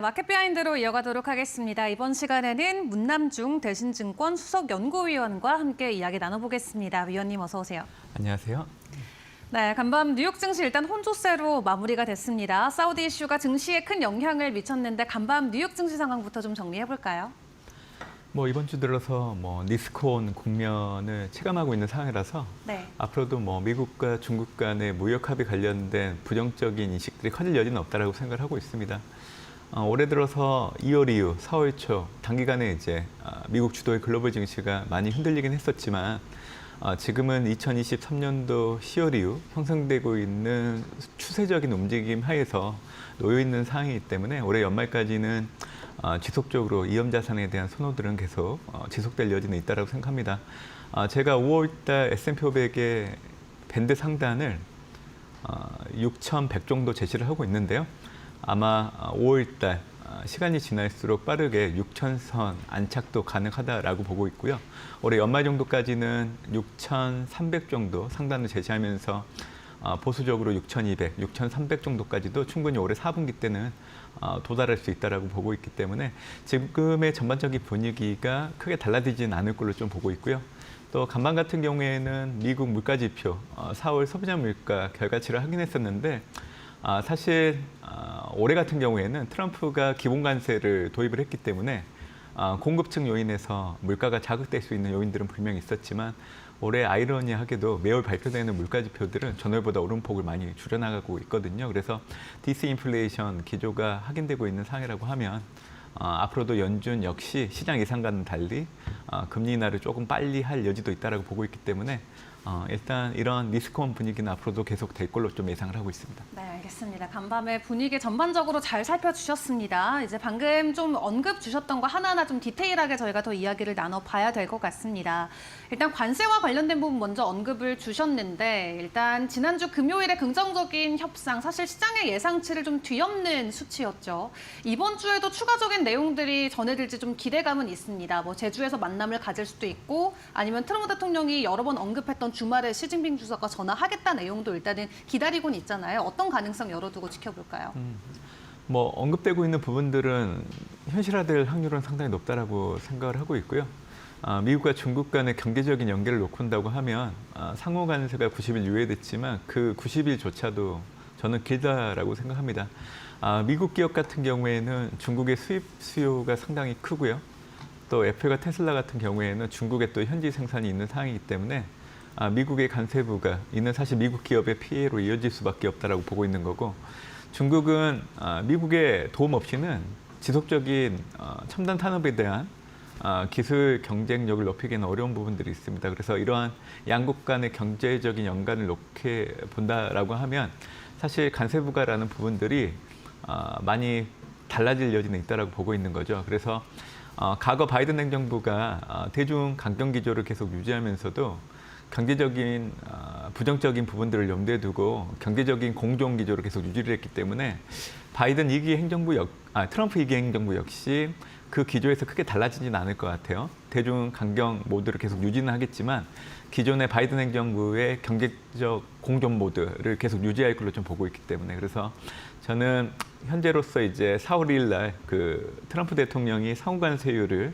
마켓 비하인드로 이어가도록 하겠습니다. 이번 시간에는 문남중 대신증권 수석연구위원과 함께 이야기 나눠보겠습니다. 위원님 어서 오세요. 안녕하세요. 네, 간밤 뉴욕 증시 일단 혼조세로 마무리가 됐습니다. 사우디 이슈가 증시에 큰 영향을 미쳤는데 간밤 뉴욕 증시 상황부터 좀 정리해볼까요? 이번 주 들어서 리스크온 국면을 체감하고 있는 상황이라서 네. 앞으로도 미국과 중국 간의 무역 합의 관련된 부정적인 인식들이 커질 여지는 없다라고 생각을 하고 있습니다. 올해 들어서 2월 이후 4월 초 단기간에 이제 미국 주도의 글로벌 증시가 많이 흔들리긴 했었지만 지금은 2023년도 10월 이후 형성되고 있는 추세적인 움직임 하에서 놓여 있는 상황이기 때문에 올해 연말까지는 지속적으로 위험자산에 대한 선호들은 계속 지속될 여지는 있다고 생각합니다. 제가 5월달 S&P 500의 밴드 상단을 6,100 정도 제시를 하고 있는데요. 아마 5월달 시간이 지날수록 빠르게 6,000선 안착도 가능하다라고 보고 있고요. 올해 연말 정도까지는 6,300 정도 상단을 제시하면서 보수적으로 6,200, 6,300 정도까지도 충분히 올해 4분기 때는 도달할 수 있다라고 보고 있기 때문에 지금의 전반적인 분위기가 크게 달라지진 않을 걸로 좀 보고 있고요. 또 간밤 같은 경우에는 미국 물가지표 4월 소비자 물가 결과치를 확인했었는데 사실 올해 같은 경우에는 트럼프가 기본 관세를 도입을 했기 때문에 공급층 요인에서 물가가 자극될 수 있는 요인들은 분명히 있었지만 올해 아이러니하게도 매월 발표되는 물가 지표들은 전월보다 오름폭을 많이 줄여나가고 있거든요. 그래서 디스인플레이션 기조가 확인되고 있는 상황이라고 하면 앞으로도 연준 역시 시장 예상과는 달리 금리 인하를 조금 빨리 할 여지도 있다고 보고 있기 때문에 일단 이런 리스크온 분위기는 앞으로도 계속 될 걸로 좀 예상을 하고 있습니다. 네, 알겠습니다. 간밤에 분위기 전반적으로 잘 살펴주셨습니다. 이제 방금 좀 언급 주셨던 거 하나하나 좀 디테일하게 저희가 더 이야기를 나눠봐야 될 것 같습니다. 일단 관세와 관련된 부분 먼저 언급을 주셨는데 일단 지난주 금요일에 긍정적인 협상, 사실 시장의 예상치를 좀 뒤엎는 수치였죠. 이번 주에도 추가적인 내용들이 전해질지 좀 기대감은 있습니다. 제주에서 만남을 가질 수도 있고 아니면 트럼프 대통령이 여러 번 언급했던 주말에 시진핑 주석과 전화하겠다 내용도 일단은 기다리고는 있잖아요. 어떤 가능성 열어두고 지켜볼까요? 언급되고 있는 부분들은 현실화될 확률은 상당히 높다라고 생각을 하고 있고요. 미국과 중국 간의 경제적인 연계를 놓고 본다고 하면 상호 관세가 90일 유예됐지만 그 90일조차도 저는 길다라고 생각합니다. 미국 기업 같은 경우에는 중국의 수입 수요가 상당히 크고요. 또 애플과 테슬라 같은 경우에는 중국에 또 현지 생산이 있는 상황이기 때문에 미국의 관세부가 이는 사실 미국 기업의 피해로 이어질 수밖에 없다라고 보고 있는 거고 중국은 미국의 도움 없이는 지속적인 첨단 산업에 대한 기술 경쟁력을 높이기는 어려운 부분들이 있습니다. 그래서 이러한 양국 간의 경제적인 연관을 놓게 본다라고 하면 사실 관세부가라는 부분들이 많이 달라질 여지는 있다라고 보고 있는 거죠. 그래서 과거 바이든 행정부가 대중 강경 기조를 계속 유지하면서도 경제적인 부정적인 부분들을 염두에 두고 경제적인 공정 기조를 계속 유지를 했기 때문에 바이든 2기 행정부 트럼프 2기 행정부 역시 그 기조에서 크게 달라지지는 않을 것 같아요. 대중 강경 모드를 계속 유지는 하겠지만 기존의 바이든 행정부의 경제적 공존 모드를 계속 유지할 걸로 좀 보고 있기 때문에 그래서 저는 현재로서 이제 4월 2일 날 그 트럼프 대통령이 상호관세율을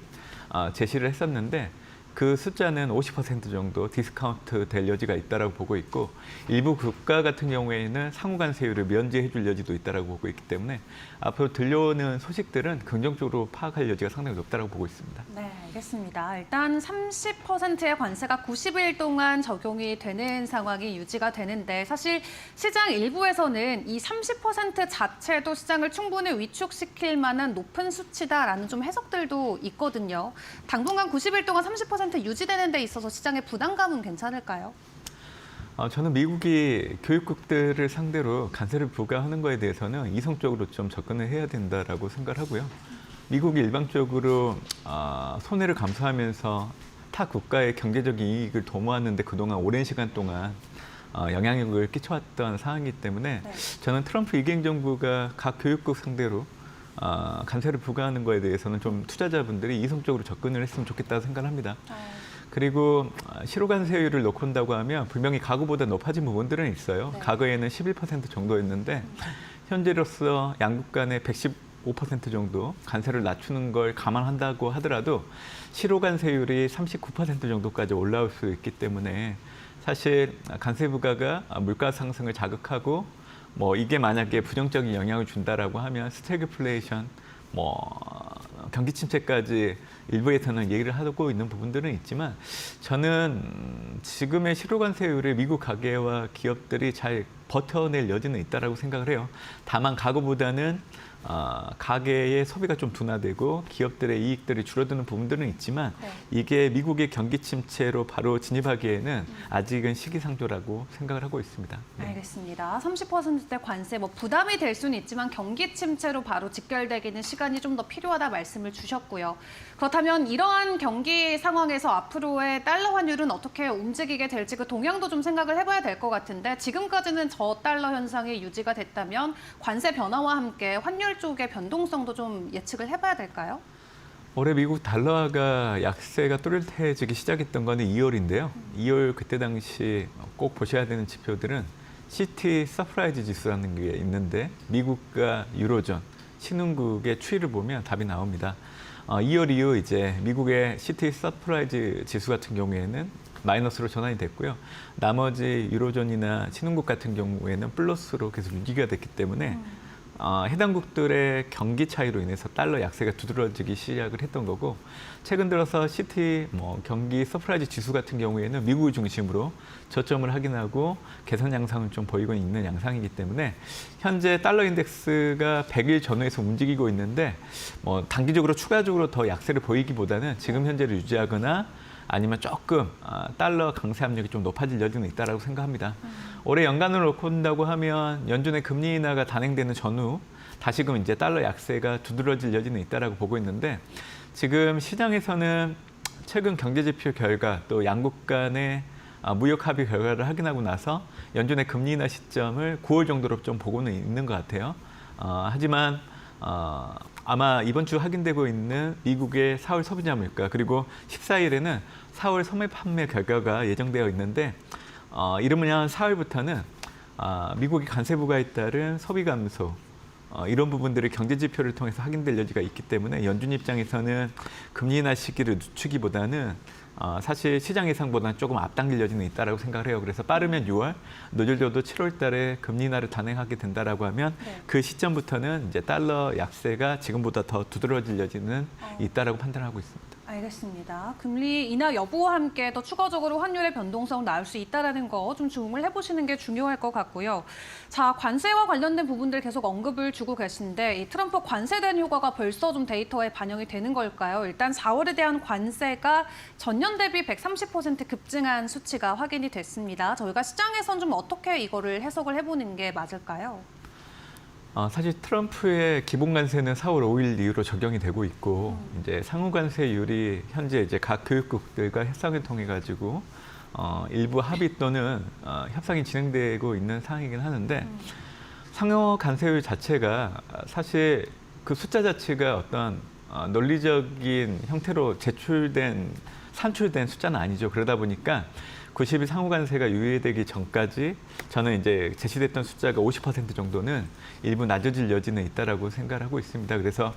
제시를 했었는데 그 숫자는 50% 정도 디스카운트 될 여지가 있다고 보고 있고 일부 국가 같은 경우에는 상호관세율을 면제해 줄 여지도 있다고 보고 있기 때문에 앞으로 들려오는 소식들은 긍정적으로 파악할 여지가 상당히 높다고 보고 있습니다. 네, 알겠습니다. 일단 30%의 관세가 90일 동안 적용이 되는 상황이 유지가 되는데 사실 시장 일부에서는 이 30% 자체도 시장을 충분히 위축시킬 만한 높은 수치다라는 좀 해석들도 있거든요. 당분간 90일 동안 30% 유지되는 데 있어서 시장의 부담감은 괜찮을까요? 저는 미국이 교육국들을 상대로 관세를 부과하는 거에 대해서는 이성적으로 좀 접근을 해야 된다라고 생각을 하고요. 미국이 일방적으로 손해를 감수하면서 타 국가의 경제적인 이익을 도모하는데 그동안 오랜 시간 동안 영향력을 끼쳐왔던 상황이기 때문에 저는 트럼프 2기 행정부가 각 교육국 상대로 관세를 부과하는 거에 대해서는 좀 투자자분들이 이성적으로 접근을 했으면 좋겠다고 생각을 합니다. 그리고 실효관세율을 놓고 본다고 하면 분명히 과거보다 높아진 부분들은 있어요. 과거에는 11% 정도였는데 현재로서 양국 간의 110 5% 정도 관세를 낮추는 걸 감안한다고 하더라도 실효 관세율이 39% 정도까지 올라올 수 있기 때문에 사실 관세 부과가 물가 상승을 자극하고 뭐 이게 만약에 부정적인 영향을 준다라고 하면 스태그플레이션, 뭐 경기 침체까지 일부에서는 얘기를 하고 있는 부분들은 있지만 저는 지금의 실효 관세율을 미국 가계와 기업들이 잘 버텨낼 여지는 있다라고 생각을 해요. 다만 과거보다는 가계의 소비가 좀 둔화되고 기업들의 이익들이 줄어드는 부분들은 있지만 네. 이게 미국의 경기 침체로 바로 진입하기에는 아직은 시기상조라고 생각을 하고 있습니다. 네. 알겠습니다. 30%대 관세 뭐 부담이 될 수는 있지만 경기 침체로 바로 직결되기는 시간이 좀 더 필요하다 말씀을 주셨고요. 그렇다면 이러한 경기 상황에서 앞으로의 달러 환율은 어떻게 움직이게 될지 그 동향도 좀 생각을 해봐야 될 것 같은데 지금까지는 저달러 현상이 유지가 됐다면 관세 변화와 함께 환율 쪽의 변동성도 좀 예측을 해봐야 될까요? 올해 미국 달러가 약세가 또렷해지기 시작했던 거는 2월인데요. 2월 그때 당시 꼭 보셔야 되는 지표들은 시티 서프라이즈 지수라는 게 있는데 미국과 유로존, 신흥국의 추이를 보면 답이 나옵니다. 2월 이후 이제 미국의 시티 서프라이즈 지수 같은 경우에는 마이너스로 전환이 됐고요. 나머지 유로존이나 신흥국 같은 경우에는 플러스로 계속 유지가 됐기 때문에 해당국들의 경기 차이로 인해서 달러 약세가 두드러지기 시작을 했던 거고 최근 들어서 시티 경기 서프라이즈 지수 같은 경우에는 미국을 중심으로 저점을 확인하고 개선 양상을 좀 보이고 있는 양상이기 때문에 현재 달러 인덱스가 100일 전후에서 움직이고 있는데 단기적으로 추가적으로 더 약세를 보이기보다는 지금 현재를 유지하거나 아니면 조금 달러 강세 압력이 좀 높아질 여지는 있다라고 생각합니다. 올해 연간을 놓고 본다고 하면 연준의 금리 인하가 단행되는 전후 다시금 이제 달러 약세가 두드러질 여지는 있다라고 보고 있는데 지금 시장에서는 최근 경제지표 결과 또 양국 간의 무역 합의 결과를 확인하고 나서 연준의 금리 인하 시점을 9월 정도로 좀 보고는 있는 것 같아요. 하지만 아마 이번 주 확인되고 있는 미국의 4월 소비자 물가 그리고 14일에는 4월 소매 판매 결과가 예정되어 있는데 이르면 4월부터는 미국의 관세 부과에 따른 소비 감소 이런 부분들이 경제 지표를 통해서 확인될 여지가 있기 때문에 연준 입장에서는 금리 인하 시기를 늦추기보다는 사실 시장 예상보다는 조금 앞당길 여지는 있다라고 생각을 해요. 그래서 빠르면 6월, 늦어져도 7월 달에 금리 인하를 단행하게 된다라고 하면 그 시점부터는 이제 달러 약세가 지금보다 더 두드러질 여지는 있다라고 판단하고 있습니다. 알겠습니다. 금리 인하 여부와 함께 더 추가적으로 환율의 변동성 나올 수 있다는 거 좀 주목을 해보시는 게 중요할 것 같고요. 자, 관세와 관련된 부분들 계속 언급을 주고 계신데 이 트럼프 관세 대응 효과가 벌써 좀 데이터에 반영이 되는 걸까요? 일단 4월에 대한 관세가 전년 대비 130% 급증한 수치가 확인이 됐습니다. 저희가 시장에선 좀 어떻게 이거를 해석을 해보는 게 맞을까요? 사실 트럼프의 기본 관세는 4월 5일 이후로 적용이 되고 있고 이제 상호 관세율이 현재 이제 각 교육국들과 협상을 통해 가지고 일부 합의 또는 협상이 진행되고 있는 상황이긴 하는데 상호 관세율 자체가 사실 그 숫자 자체가 어떤 논리적인 형태로 산출된 숫자는 아니죠. 그러다 보니까 90일 상호 관세가 유예되기 전까지 저는 이제 제시됐던 숫자가 50% 정도는 일부 낮아질 여지는 있다라고 생각을 하고 있습니다. 그래서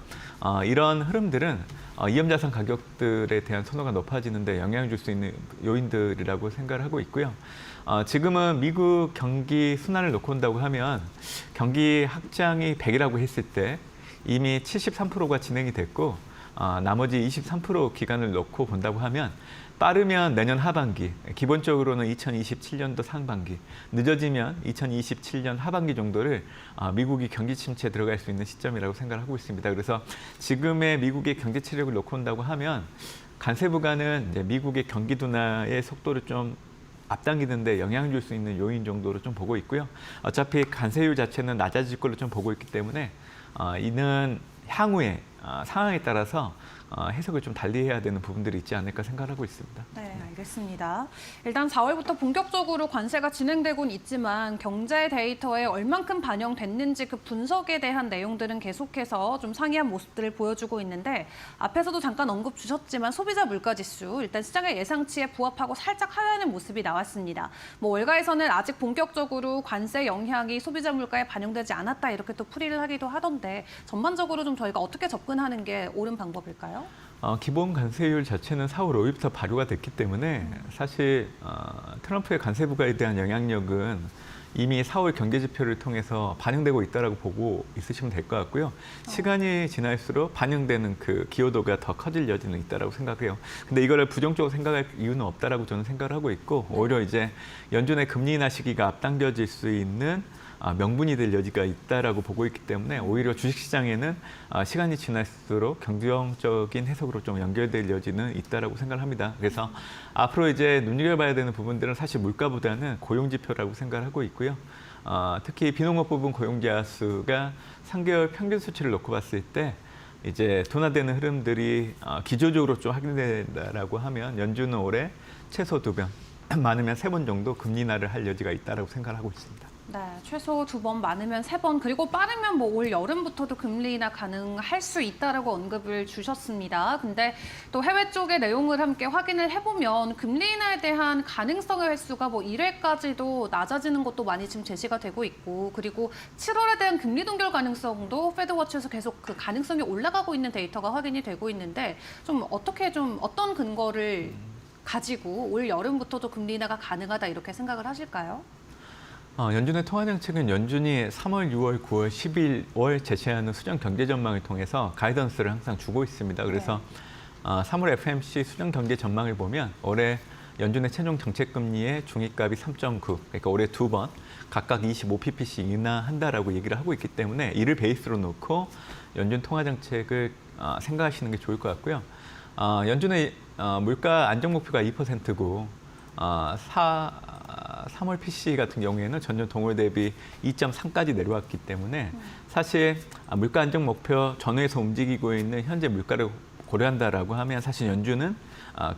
이런 흐름들은 위험자산 가격들에 대한 선호가 높아지는 데 영향을 줄 수 있는 요인들이라고 생각을 하고 있고요. 지금은 미국 경기 순환을 놓고 온다고 하면 경기 확장이 100이라고 했을 때 이미 73%가 진행이 됐고 나머지 23% 기간을 놓고 본다고 하면 빠르면 내년 하반기, 기본적으로는 2027년도 상반기, 늦어지면 2027년 하반기 정도를 미국이 경기 침체에 들어갈 수 있는 시점이라고 생각을 하고 있습니다. 그래서 지금의 미국의 경제 체력을 놓고 온다고 하면 관세 부과는 이제 미국의 경기 둔화의 속도를 좀 앞당기는 데 영향을 줄 수 있는 요인 정도로 좀 보고 있고요. 어차피 관세율 자체는 낮아질 걸로 좀 보고 있기 때문에 이는 향후에 상황에 따라서 해석을 좀 달리해야 되는 부분들이 있지 않을까 생각하고 있습니다. 네, 알겠습니다. 일단 4월부터 본격적으로 관세가 진행되곤 있지만 경제 데이터에 얼만큼 반영됐는지 그 분석에 대한 내용들은 계속해서 좀 상이한 모습들을 보여주고 있는데 앞에서도 잠깐 언급 주셨지만 소비자 물가지수 일단 시장의 예상치에 부합하고 살짝 하회하는 모습이 나왔습니다. 뭐 월가에서는 아직 본격적으로 관세 영향이 소비자 물가에 반영되지 않았다 이렇게 또 풀이를 하기도 하던데 전반적으로 좀 저희가 어떻게 접근하는 게 옳은 방법일까요? 기본 관세율 자체는 4월 5일부터 발효가 됐기 때문에 사실 트럼프의 관세 부과에 대한 영향력은 이미 4월 경제 지표를 통해서 반영되고 있다라고 보고 있으시면 될 것 같고요. 시간이 지날수록 반영되는 그 기여도가 더 커질 여지는 있다라고 생각해요. 근데 이거를 부정적으로 생각할 이유는 없다라고 저는 생각을 하고 있고 오히려 이제 연준의 금리 인하 시기가 앞당겨질 수 있는 명분이 될 여지가 있다라고 보고 있기 때문에 오히려 주식시장에는 시간이 지날수록 긍정적인 해석으로 좀 연결될 여지는 있다라고 생각을 합니다. 그래서 앞으로 이제 눈여겨봐야 되는 부분들은 사실 물가보다는 고용지표라고 생각을 하고 있고요. 특히 비농업 부분 고용자 수가 3개월 평균 수치를 놓고 봤을 때 이제 둔화되는 흐름들이 기조적으로 좀 확인된다라고 하면 연준은 올해 최소 2번, 많으면 3번 정도 금리 인하를 할 여지가 있다라고 생각을 하고 있습니다. 네, 최소 2번, 많으면 3번, 그리고 빠르면 뭐 올 여름부터도 금리 인하 가능할 수 있다라고 언급을 주셨습니다. 근데 또 해외 쪽의 내용을 함께 확인을 해보면 금리 인하에 대한 가능성의 횟수가 뭐 1회까지도 낮아지는 것도 많이 지금 제시가 되고 있고, 그리고 7월에 대한 금리 동결 가능성도 패드워치에서 계속 그 가능성이 올라가고 있는 데이터가 확인이 되고 있는데 좀 어떻게 좀 어떤 근거를 가지고 올 여름부터도 금리 인하가 가능하다 이렇게 생각을 하실까요? 연준의 통화정책은 연준이 3월, 6월, 9월, 11월 제시하는 수정 경제 전망을 통해서 가이던스를 항상 주고 있습니다. 그래서 3월 FMC 수정 경제 전망을 보면 올해 연준의 최종 정책금리의 중위값이 3.9, 그러니까 올해 2번 각각 25ppc 인하한다라고 얘기를 하고 있기 때문에 이를 베이스로 놓고 연준 통화정책을 생각하시는 게 좋을 것 같고요. 연준의 물가 안정 목표가 2%고 3월 PC 같은 경우에는 전년 동월 대비 2.3까지 내려왔기 때문에 사실 물가 안정 목표 전후에서 움직이고 있는 현재 물가를 고려한다라고 하면 사실 연준은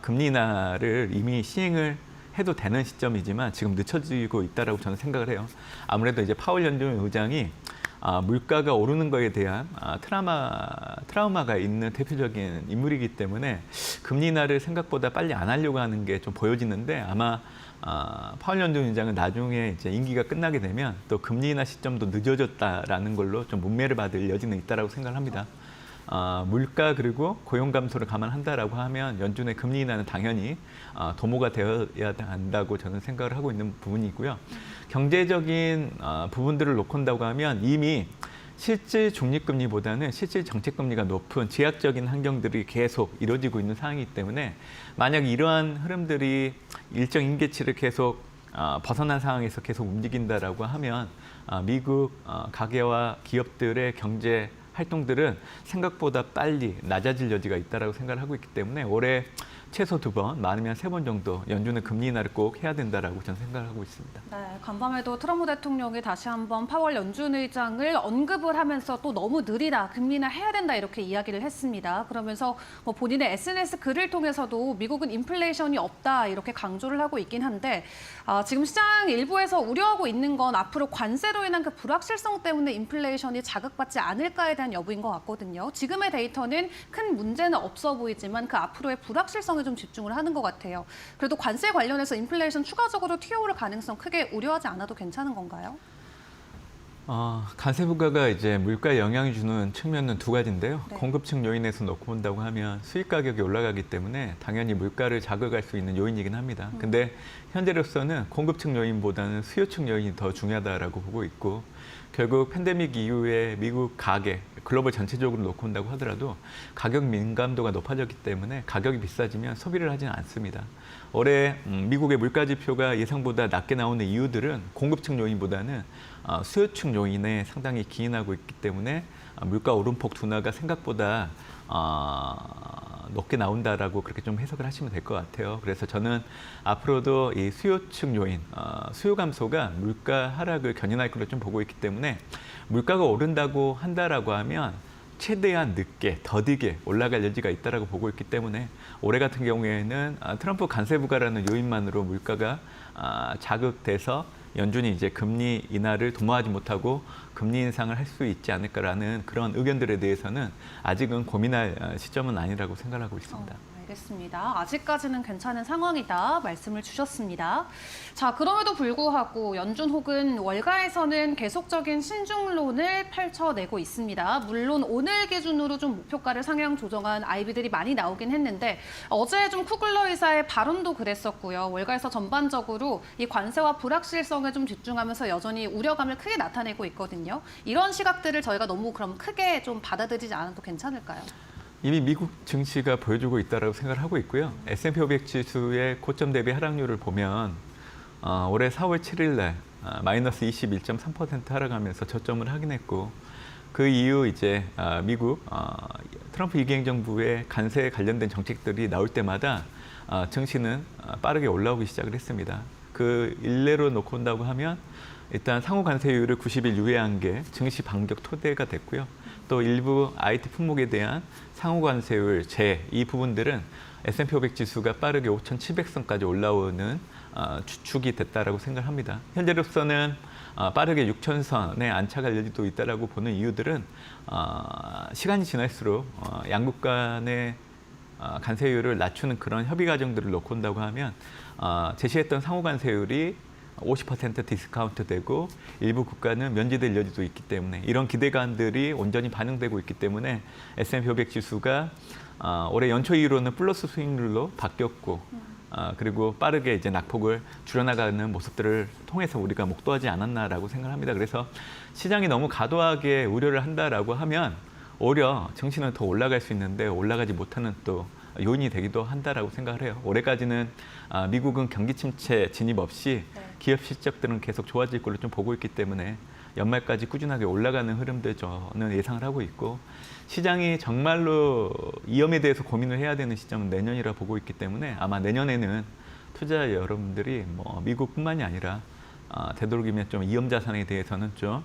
금리 인하를 이미 시행을 해도 되는 시점이지만 지금 늦춰지고 있다라고 저는 생각을 해요. 아무래도 이제 파월 연준 의장이 물가가 오르는 거에 대한 트라우마가 있는 대표적인 인물이기 때문에 금리 인하를 생각보다 빨리 안 하려고 하는 게 좀 보여지는데 아마 파월 연준 의장은 나중에 이제 임기가 끝나게 되면 또 금리 인하 시점도 늦어졌다라는 걸로 좀 문매를 받을 여지는 있다라고 생각을 합니다. 물가 그리고 고용 감소를 감안한다라고 하면 연준의 금리 인하는 당연히 도모가 되어야 한다고 저는 생각을 하고 있는 부분이고요. 경제적인 부분들을 놓고 본다고 하면 이미 실질 중립금리보다는 실질 정책금리가 높은 제약적인 환경들이 계속 이루어지고 있는 상황이기 때문에 만약 이러한 흐름들이 일정 임계치를 계속 벗어난 상황에서 계속 움직인다라고 하면 미국 가계와 기업들의 경제 활동들은 생각보다 빨리 낮아질 여지가 있다라고 생각을 하고 있기 때문에 올해 최소 2번, 많으면 3번 정도 연준은 금리 인하를 꼭 해야 된다라고 저는 생각을 하고 있습니다. 네, 간밤에도 트럼프 대통령이 다시 한번 파월 연준 의장을 언급을 하면서 또 너무 느리다, 금리 인하 해야 된다 이렇게 이야기를 했습니다. 그러면서 뭐 본인의 SNS 글을 통해서도 미국은 인플레이션이 없다 이렇게 강조를 하고 있긴 한데 지금 시장 일부에서 우려하고 있는 건 앞으로 관세로 인한 그 불확실성 때문에 인플레이션이 자극받지 않을까에 대한 여부인 것 같거든요. 지금의 데이터는 큰 문제는 없어 보이지만 그 앞으로의 불확실성에 좀 집중을 하는 것 같아요. 그래도 관세 관련해서 인플레이션 추가적으로 튀어오를 가능성 크게 우려하지 않아도 괜찮은 건가요? 관세 부과가 이제 물가에 영향을 주는 측면은 두 가지인데요. 네. 공급층 요인에서 놓고 본다고 하면 수입 가격이 올라가기 때문에 당연히 물가를 자극할 수 있는 요인이긴 합니다. 근데 현재로서는 공급층 요인보다는 수요층 요인이 더 중요하다라고 보고 있고 결국 팬데믹 이후에 미국 가계, 글로벌 전체적으로 놓고 본다고 하더라도 가격 민감도가 높아졌기 때문에 가격이 비싸지면 소비를 하지는 않습니다. 올해 미국의 물가 지표가 예상보다 낮게 나오는 이유들은 공급층 요인보다는 수요층 요인에 상당히 기인하고 있기 때문에 물가 오름폭 둔화가 생각보다 높게 나온다라고 그렇게 좀 해석을 하시면 될 것 같아요. 그래서 저는 앞으로도 이 수요층 요인, 수요 감소가 물가 하락을 견인할 걸로 좀 보고 있기 때문에 물가가 오른다고 한다라고 하면 최대한 늦게 더디게 올라갈 여지가 있다라고 보고 있기 때문에 올해 같은 경우에는 트럼프 관세 부과라는 요인만으로 물가가 자극돼서 연준이 이제 금리 인하를 도모하지 못하고 금리 인상을 할 수 있지 않을까라는 그런 의견들에 대해서는 아직은 고민할 시점은 아니라고 생각하고 있습니다. 알겠습니다. 아직까지는 괜찮은 상황이다 말씀을 주셨습니다. 자, 그럼에도 불구하고 연준 혹은 월가에서는 계속적인 신중론을 펼쳐내고 있습니다. 물론 오늘 기준으로 좀 목표가를 상향 조정한 아이비들이 많이 나오긴 했는데 어제 좀 쿠글러 의사의 발언도 그랬었고요. 월가에서 전반적으로 이 관세와 불확실성에 좀 집중하면서 여전히 우려감을 크게 나타내고 있거든요. 이런 시각들을 저희가 너무 그럼 크게 좀 받아들이지 않아도 괜찮을까요? 이미 미국 증시가 보여주고 있다고 생각을 하고 있고요. S&P 500 지수의 고점 대비 하락률을 보면 올해 4월 7일 날 마이너스 21.3% 하락하면서 저점을 확인했고 그 이후 이제 미국 트럼프 이기 행정부의 관세에 관련된 정책들이 나올 때마다 증시는 빠르게 올라오기 시작을 했습니다. 그 일례로 놓고 온다고 하면 일단 상호 관세율을 90일 유예한 게 증시 반격 토대가 됐고요. 또 일부 IT 품목에 대한 상호 관세율 이 부분들은 S&P 500 지수가 빠르게 5,700선까지 올라오는 주축이 됐다라고 생각합니다. 현재로서는 빠르게 6,000선에 안착할 여지도 있다라고 보는 이유들은 시간이 지날수록 양국 간의 관세율을 낮추는 그런 협의 과정들을 놓고 온다고 하면 제시했던 상호 관세율이 50% 디스카운트 되고 일부 국가는 면제될 여지도 있기 때문에 이런 기대감들이 온전히 반영되고 있기 때문에 S&P 500 지수가 올해 연초 이후로는 플러스 수익률로 바뀌었고 그리고 빠르게 이제 낙폭을 줄여나가는 모습들을 통해서 우리가 목도하지 않았나라고 생각합니다. 그래서 시장이 너무 과도하게 우려를 한다라고 하면 오히려 증시는 더 올라갈 수 있는데 올라가지 못하는 또 요인이 되기도 한다라고 생각을 해요. 올해까지는 미국은 경기 침체 진입 없이 기업 실적들은 계속 좋아질 걸로 좀 보고 있기 때문에 연말까지 꾸준하게 올라가는 흐름들 저는 예상을 하고 있고 시장이 정말로 위험에 대해서 고민을 해야 되는 시점은 내년이라 보고 있기 때문에 아마 내년에는 투자 여러분들이 뭐 미국뿐만이 아니라 되도록이면 좀 위험 자산에 대해서는 좀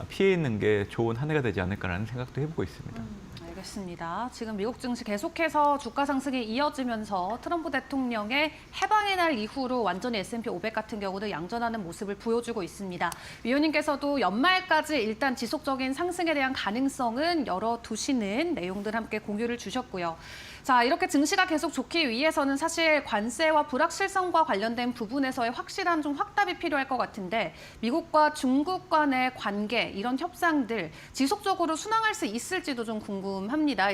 피해 있는 게 좋은 한 해가 되지 않을까라는 생각도 해보고 있습니다. 알겠습니다. 지금 미국 증시 계속해서 주가 상승이 이어지면서 트럼프 대통령의 해방의 날 이후로 완전히 S&P 500 같은 경우는 양전하는 모습을 보여주고 있습니다. 위원님께서도 연말까지 일단 지속적인 상승에 대한 가능성은 열어두시는 내용들 함께 공유를 주셨고요. 자, 이렇게 증시가 계속 좋기 위해서는 사실 관세와 불확실성과 관련된 부분에서의 확실한 좀 확답이 필요할 것 같은데 미국과 중국 간의 관계, 이런 협상들 지속적으로 순항할 수 있을지도 좀 궁금합니다.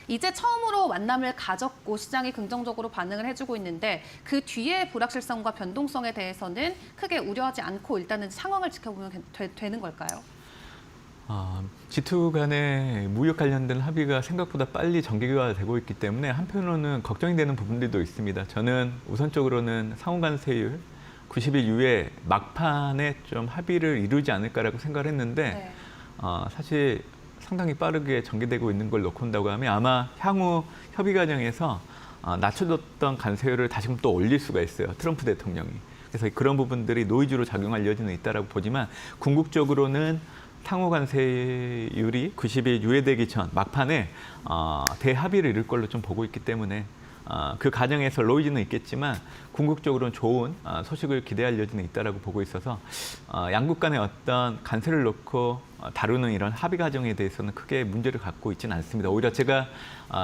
이제 처음으로 만남을 가졌고 시장이 긍정적으로 반응을 해주고 있는데 그 뒤에 불확실성과 변동성에 대해서는 크게 우려하지 않고 일단은 상황을 지켜보면 되는 걸까요? G2 간의 무역 관련된 합의가 생각보다 빨리 전개가 되고 있기 때문에 한편으로는 걱정이 되는 부분들도 있습니다. 저는 우선적으로는 상호 관세율 90일 이후에 막판에 좀 합의를 이루지 않을까라고 생각을 했는데 사실 상당히 빠르게 전개되고 있는 걸 놓고 온다고 하면 아마 향후 협의 과정에서 낮춰졌던 관세율을 다시금 또 올릴 수가 있어요. 트럼프 대통령이. 그래서 그런 부분들이 노이즈로 작용할 여지는 있다라고 보지만 궁극적으로는 상호 관세율이 90일 유예되기 전 막판에 대합의를 이룰 걸로 좀 보고 있기 때문에 그 과정에서 노이즈는 있겠지만 궁극적으로는 좋은 소식을 기대할 여지는 있다라고 보고 있어서 양국 간의 어떤 관세를 놓고 다루는 이런 합의 과정에 대해서는 크게 문제를 갖고 있지는 않습니다. 오히려 제가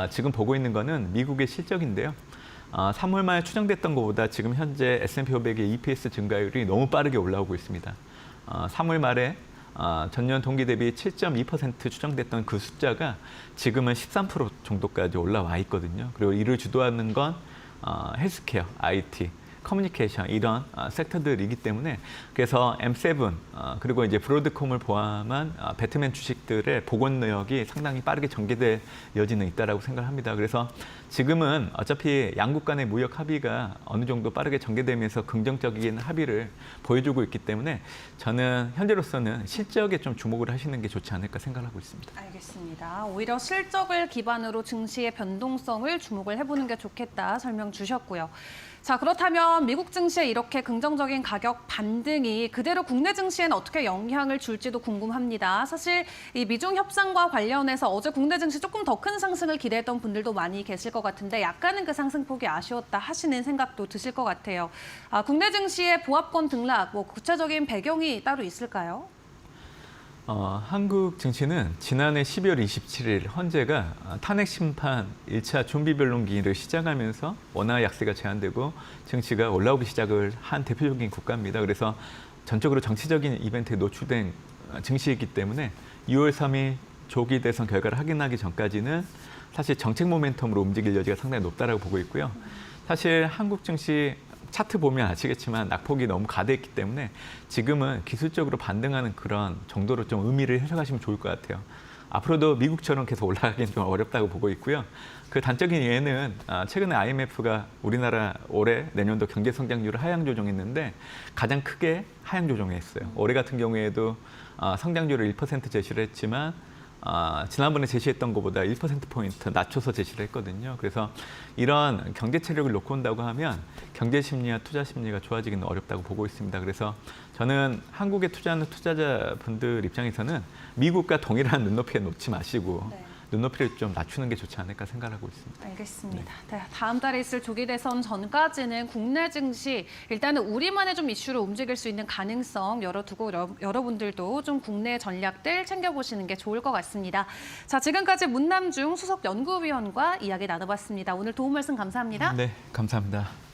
지금 보고 있는 거는 미국의 실적인데요. 3월 말 추정됐던 것보다 지금 현재 S&P 500의 EPS 증가율이 너무 빠르게 올라오고 있습니다. 3월 말에 전년 동기 대비 7.2% 추정됐던 그 숫자가 지금은 13% 정도까지 올라와 있거든요. 그리고 이를 주도하는 건 헬스케어, IT, 커뮤니케이션 이런 섹터들이기 때문에 그래서 M7 그리고 이제 브로드콤을 포함한 배트맨 주식들의 복원 내역이 상당히 빠르게 전개될 여지는 있다라고 생각합니다. 그래서 지금은 어차피 양국 간의 무역 합의가 어느 정도 빠르게 전개되면서 긍정적인 합의를 보여주고 있기 때문에 저는 현재로서는 실적에 좀 주목을 하시는 게 좋지 않을까 생각하고 있습니다. 알겠습니다. 오히려 실적을 기반으로 증시의 변동성을 주목을 해보는 게 좋겠다 설명 주셨고요. 자, 그렇다면 미국 증시에 이렇게 긍정적인 가격 반등이 그대로 국내 증시에는 어떻게 영향을 줄지도 궁금합니다. 사실 이 미중 협상과 관련해서 어제 국내 증시 조금 더 큰 상승을 기대했던 분들도 많이 계실 것 같은데 약간은 그 상승폭이 아쉬웠다 하시는 생각도 드실 것 같아요. 국내 증시의 보합권 등락, 뭐 구체적인 배경이 따로 있을까요? 한국 증시는 지난해 12월 27일 헌재가 탄핵 심판 1차 좀비 변론기를 시작하면서 원화 약세가 제한되고 증시가 올라오기 시작을 한 대표적인 국가입니다. 그래서 전적으로 정치적인 이벤트에 노출된 증시이기 때문에 6월 3일 조기 대선 결과를 확인하기 전까지는 사실 정책 모멘텀으로 움직일 여지가 상당히 높다라고 보고 있고요. 사실 한국 증시 차트 보면 아시겠지만 낙폭이 너무 가대했기 때문에 지금은 기술적으로 반등하는 그런 정도로 좀 의미를 해석하시면 좋을 것 같아요. 앞으로도 미국처럼 계속 올라가기는 좀 어렵다고 보고 있고요. 그 단적인 예는 최근에 IMF가 우리나라 올해 내년도 경제 성장률을 하향 조정했는데 가장 크게 하향 조정했어요. 올해 같은 경우에도 성장률을 1% 제시를 했지만 지난번에 제시했던 것보다 1%포인트 낮춰서 제시를 했거든요. 그래서 이런 경제 체력을 놓고 온다고 하면 경제 심리와 투자 심리가 좋아지기는 어렵다고 보고 있습니다. 그래서 저는 한국에 투자하는 투자자분들 입장에서는 미국과 동일한 눈높이에 놓지 마시고 네. 눈높이를 좀 낮추는 게 좋지 않을까 생각하고 있습니다. 알겠습니다. 네, 다음 달에 있을 조기 대선 전까지는 국내 증시 일단은 우리만의 좀 이슈로 움직일 수 있는 가능성 열어두고 여러분들도 좀 국내 전략들 챙겨보시는 게 좋을 것 같습니다. 자, 지금까지 문남중 수석 연구위원과 이야기 나눠봤습니다. 오늘 도움 말씀 감사합니다. 네, 감사합니다.